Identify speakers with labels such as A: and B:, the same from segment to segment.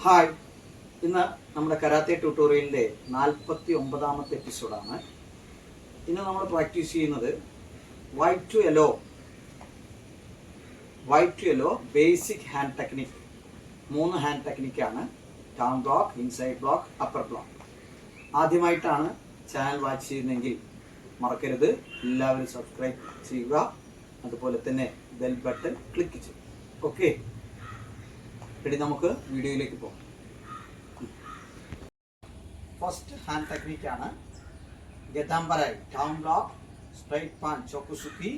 A: Hi, ഇന്ന് നമ്മുടെ karate ട്യൂട്ടോറിയലിൻ്റെ 49ാമത്തെ എപ്പിസോഡാണ്. ഇന്ന് നമ്മൾ പ്രാക്ടീസ് ചെയ്യുന്നത് white to yellow basic hand technique. 3 hand ടെക്നിക്കാണ്: down block, inside block, upper block. ആദ്യമായിട്ടാണ് ചാനൽ വാച്ച് ചെയ്യുന്നതെങ്കിൽ മറക്കരുത്, എല്ലാവരും സബ്സ്ക്രൈബ് ചെയ്യുക, അതുപോലെ തന്നെ ബെൽ ബട്ടൺ ക്ലിക്ക് ചെയ്യുക. ഓക്കെ, ഇനി നമുക്ക് വീഡിയോയിലേക്ക് പോകാം. ഫസ്റ്റ് ഹാൻഡ് ടെക്നിക്കാണ് ഗെദാംബരായി. ഡൗൺ ബ്ലോക്ക്, സ്ട്രൈറ്റ് പാൻ ചോക്കുസുക്കി,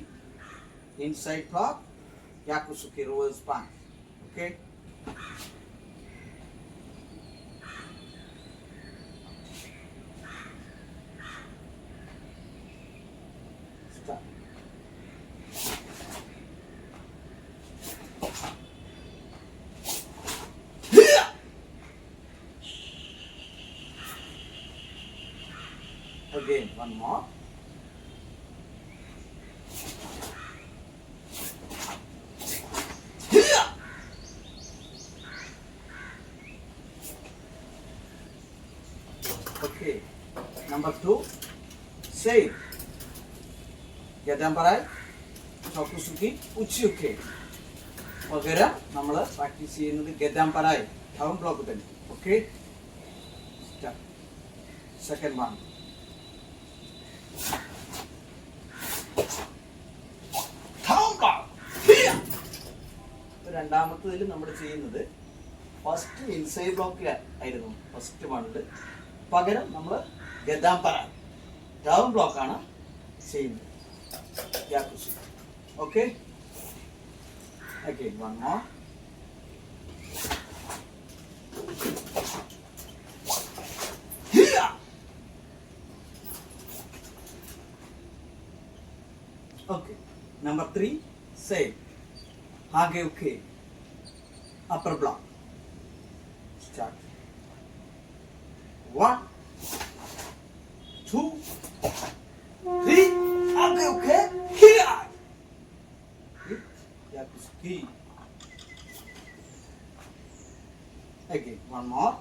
A: ഇൻസൈഡ് ബ്ലോക്ക് യാക്കുസുക്കി, reverse punch. Okay, again one more. Okay, number 2, same. ഗെദാംബരായി, ചോക്കുസുക്കി, ഉച്ചിയുക്കെ. പകരം നമ്മൾ പ്രാക്ടീസ് ചെയ്യുന്നത് ഗെദാംബരായി ഡൗൺ ബ്ലോക്ക് തന്നെ. Okay, second one. രണ്ടാമത്തതിൽ നമ്മൾ ചെയ്യുന്നത് ഫസ്റ്റ് ഇൻസൈഡ് ബ്ലോക്കിൽ ആയിരുന്നു ഫസ്റ്റ് വണ്ണില്. പകരം നമ്മൾ ഗെദാംബരായി ഡൗൺ ബ്ലോക്കാണ് ചെയ്യുന്നത്. Okay, again one more. Okay, number 3, same. Hage uke, upper block. Start. 1, 2, 3. Hage uke, here. Yakusuki. Again, one more.